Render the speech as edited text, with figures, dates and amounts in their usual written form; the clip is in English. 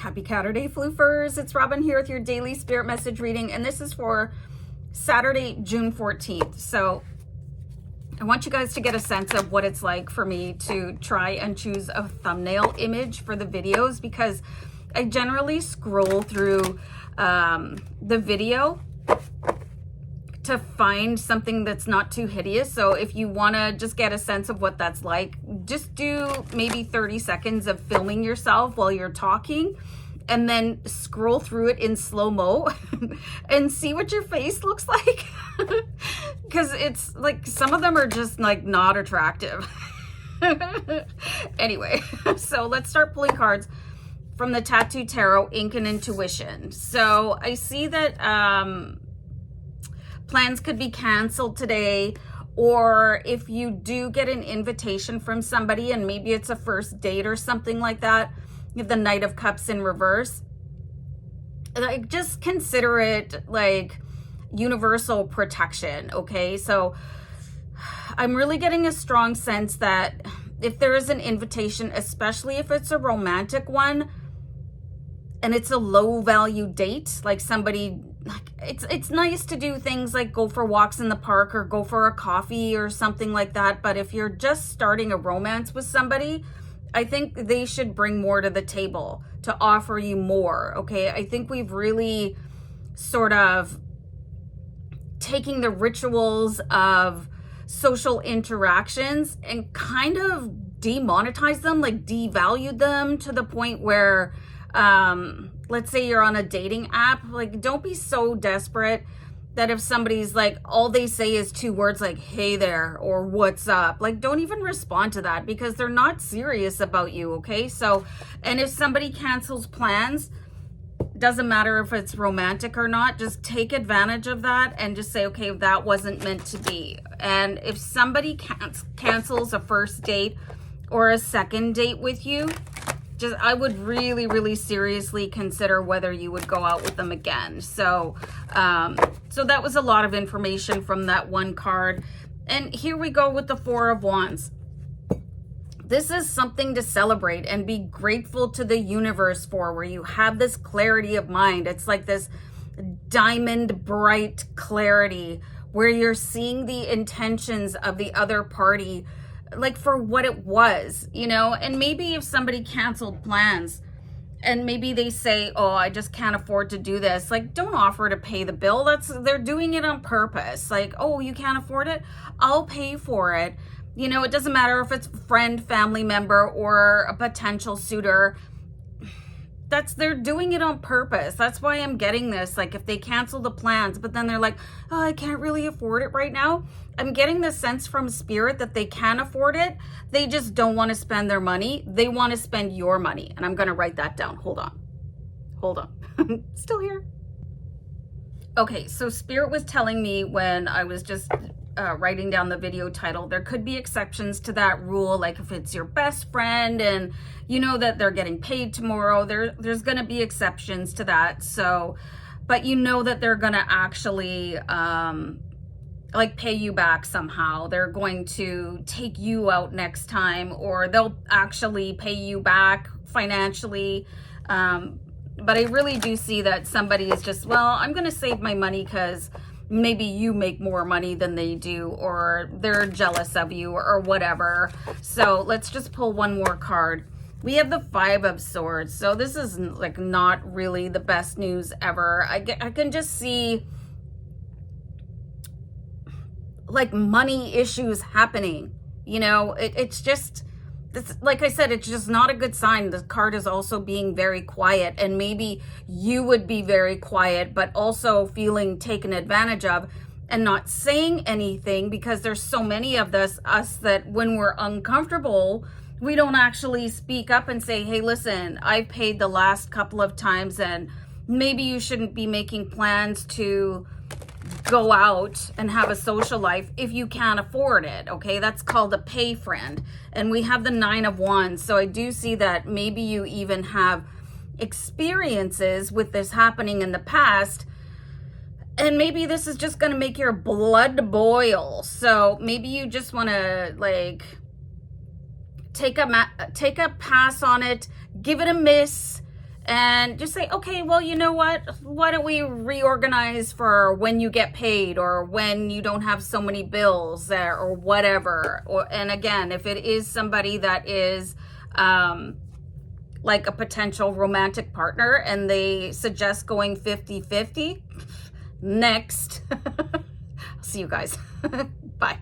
Happy Saturday, Floofers. It's Robin here with your daily spirit message reading, and this is for Saturday, June 14th. So I want you guys to get a sense of what it's like for me to try and choose a thumbnail image for the videos, because I generally scroll through the video to find something that's not too hideous. So if you want to just get a sense of what that's like, just do maybe 30 seconds of filming yourself while you're talking and then scroll through it in slow-mo and see what your face looks like. Because it's like some of them are just like not attractive. Anyway, so let's start pulling cards from the Tattoo Tarot, Ink and Intuition. So I see that plans could be canceled today, or if you do get an invitation from somebody and maybe it's a first date or something like that, you have the Knight of Cups in reverse. Like, just consider it like universal protection, okay? So I'm really getting a strong sense that if there is an invitation, especially if it's a romantic one and it's a low value date, like somebody, like it's nice to do things like go for walks in the park or go for a coffee or something like that. But if you're just starting a romance with somebody, I think they should bring more to the table to offer you more, okay? I think we've really sort of taking the rituals of social interactions and kind of demonetized them, like devalued them to the point where let's say you're on a dating app, like don't be so desperate that if somebody's like, all they say is two words like, hey there, or what's up, like don't even respond to that, because they're not serious about you, okay? So, and if somebody cancels plans, doesn't matter if it's romantic or not, just take advantage of that and just say, okay, that wasn't meant to be. And if somebody cancels a first date or a second date with you, I would really, really seriously consider whether you would go out with them again. So, so that was a lot of information from that one card. And here we go with the Four of Wands. This is something to celebrate and be grateful to the universe for, where you have this clarity of mind. It's like this diamond bright clarity where you're seeing the intentions of the other party like for what it was, you know. And maybe if somebody canceled plans and maybe they say, oh, I just can't afford to do this, like don't offer to pay the bill. They're doing it on purpose. Like, oh, you can't afford it, I'll pay for it. You know, it doesn't matter if it's a friend, family member, or a potential suitor. They're doing it on purpose. That's why I'm getting this. Like if they cancel the plans, but then they're like, oh, I can't really afford it right now. I'm getting the sense from spirit that they can afford it. They just don't want to spend their money. They want to spend your money. And I'm going to write that down. Hold on. Still here. Okay. So spirit was telling me when I was just writing down the video title, there could be exceptions to that rule. Like if it's your best friend and you know that they're getting paid tomorrow, there's going to be exceptions to that. So, but you know that they're going to actually like pay you back somehow. They're going to take you out next time, or they'll actually pay you back financially. But I really do see that somebody is just, well, I'm going to save my money because maybe you make more money than they do, or they're jealous of you, or whatever. So let's just pull one more card. We have the Five of Swords. So this is like not really the best news ever. I can just see like money issues happening. You know, it's just, like I said, it's just not a good sign. The card is also being very quiet, and maybe you would be very quiet, but also feeling taken advantage of and not saying anything, because there's so many of us that when we're uncomfortable, we don't actually speak up and say, hey, listen, I've paid the last couple of times and maybe you shouldn't be making plans to go out and have a social life if you can't afford it. Okay, that's called a pay friend. And we have the Nine of Wands. So I do see that maybe you even have experiences with this happening in the past, and maybe this is just going to make your blood boil. So maybe you just want to like take a pass on it, give it a miss, and just say, okay, well, you know what? Why don't we reorganize for when you get paid, or when you don't have so many bills, or whatever. And again, if it is somebody that is like a potential romantic partner and they suggest going 50-50, next. See you guys. Bye.